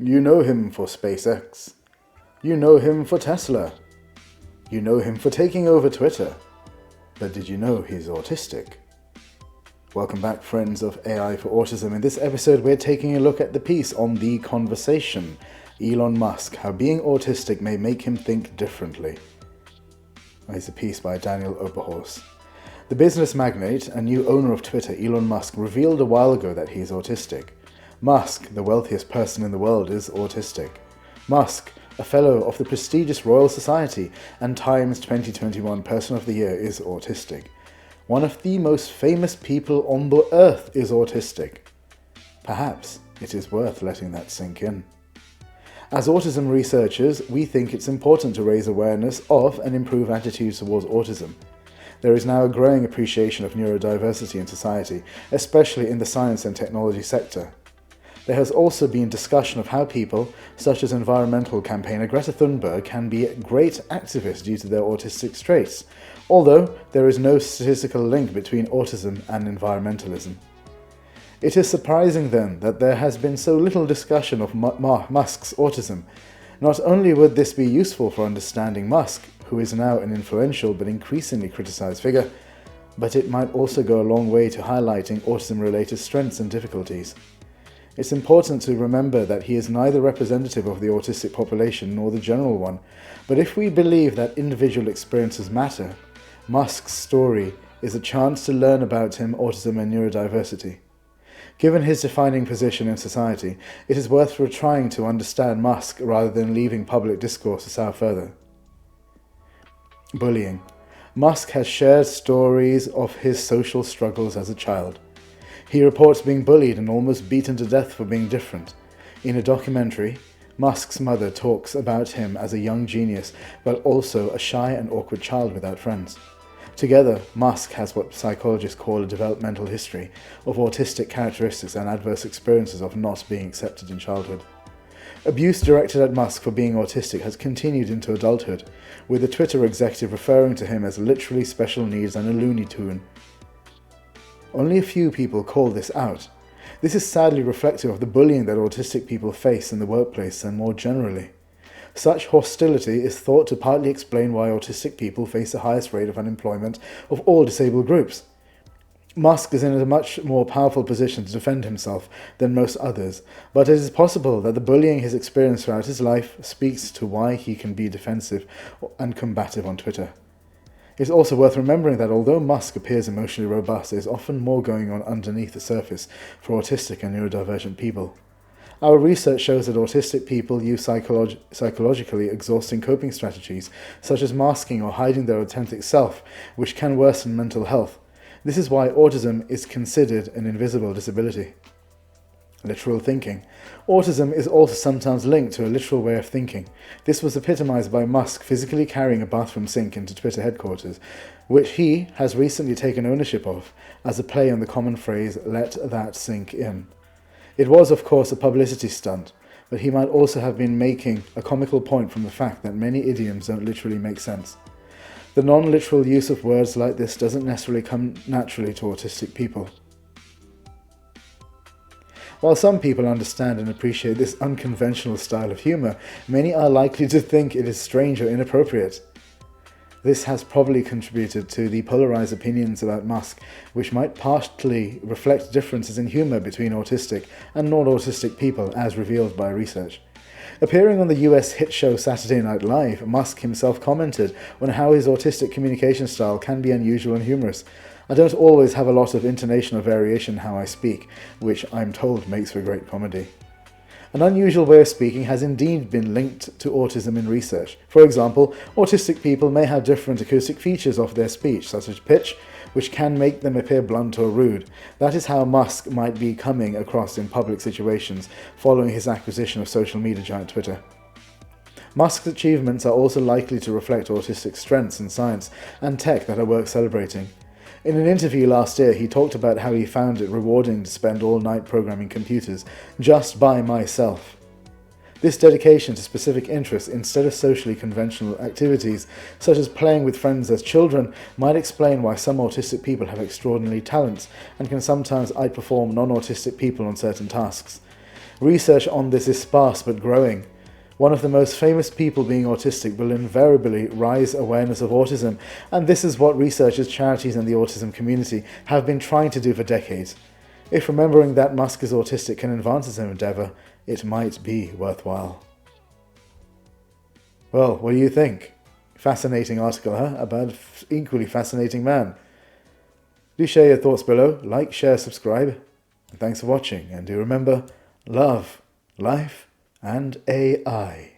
You know him for SpaceX. You know him for Tesla. You know him for taking over Twitter. But did you know he's autistic? Welcome back, friends of Ai4Autism. In this episode, we're taking a look at the piece on The Conversation, Elon Musk, How Being Autistic May Make Him Think Differently. It's a piece by Daniel Oberhorse. The business magnate and new owner of Twitter, Elon Musk, revealed a while ago that he's autistic. Musk, the wealthiest person in the world, is autistic. Musk, a fellow of the prestigious Royal Society and Times 2021 Person of the Year, is autistic. One of the most famous people on the earth is autistic. Perhaps it is worth letting that sink in. As autism researchers, we think it's important to raise awareness of and improve attitudes towards autism. There is now a growing appreciation of neurodiversity in society, especially in the science and technology sector. There has also been discussion of how people, such as environmental campaigner Greta Thunberg, can be great activists due to their autistic traits, although there is no statistical link between autism and environmentalism. It is surprising then that there has been so little discussion of Musk's autism. Not only would this be useful for understanding Musk, who is now an influential but increasingly criticized figure, but it might also go a long way to highlighting autism-related strengths and difficulties. It's important to remember that he is neither representative of the autistic population nor the general one, but if we believe that individual experiences matter, Musk's story is a chance to learn about him, autism and neurodiversity. Given his defining position in society, it is worth trying to understand Musk rather than leaving public discourse to sour further. Bullying. Musk has shared stories of his social struggles as a child. He reports being bullied and almost beaten to death for being different. In a documentary, Musk's mother talks about him as a young genius, but also a shy and awkward child without friends. Together, Musk has what psychologists call a developmental history of autistic characteristics and adverse experiences of not being accepted in childhood. Abuse directed at Musk for being autistic has continued into adulthood, with a Twitter executive referring to him as literally special needs and a Looney Tune. Only a few people call this out. This is sadly reflective of the bullying that autistic people face in the workplace and more generally. Such hostility is thought to partly explain why autistic people face the highest rate of unemployment of all disabled groups. Musk is in a much more powerful position to defend himself than most others, but it is possible that the bullying he's experienced throughout his life speaks to why he can be defensive and combative on Twitter. It's also worth remembering that although Musk appears emotionally robust, there is often more going on underneath the surface for autistic and neurodivergent people. Our research shows that autistic people use psychologically exhausting coping strategies, such as masking or hiding their authentic self, which can worsen mental health. This is why autism is considered an invisible disability. Literal thinking. Autism is also sometimes linked to a literal way of thinking. This was epitomized by Musk physically carrying a bathroom sink into Twitter headquarters, which he has recently taken ownership of, as a play on the common phrase, "let that sink in." It was, of course, a publicity stunt, but he might also have been making a comical point from the fact that many idioms don't literally make sense. The non-literal use of words like this doesn't necessarily come naturally to autistic people. While some people understand and appreciate this unconventional style of humor, many are likely to think it is strange or inappropriate. This has probably contributed to the polarized opinions about Musk, which might partly reflect differences in humor between autistic and non-autistic people, as revealed by research. Appearing on the US hit show Saturday Night Live, Musk himself commented on how his autistic communication style can be unusual and humorous. "I don't always have a lot of intonation or variation in how I speak, which I'm told makes for great comedy." An unusual way of speaking has indeed been linked to autism in research. For example, autistic people may have different acoustic features of their speech, such as pitch, which can make them appear blunt or rude. That is how Musk might be coming across in public situations following his acquisition of social media giant Twitter. Musk's achievements are also likely to reflect autistic strengths in science and tech that are worth celebrating. In an interview last year, he talked about how he found it rewarding to spend all night programming computers just by myself. This dedication to specific interests instead of socially conventional activities, such as playing with friends as children, might explain why some autistic people have extraordinary talents and can sometimes outperform non-autistic people on certain tasks. Research on this is sparse but growing. One of the most famous people being autistic will invariably raise awareness of autism, and this is what researchers, charities and the autism community have been trying to do for decades. If remembering that Musk is autistic can advance his endeavour, it might be worthwhile. Well, what do you think? Fascinating article, huh? About an equally fascinating man. Do share your thoughts below, like, share, subscribe. And thanks for watching, and do remember, love, life, and AI.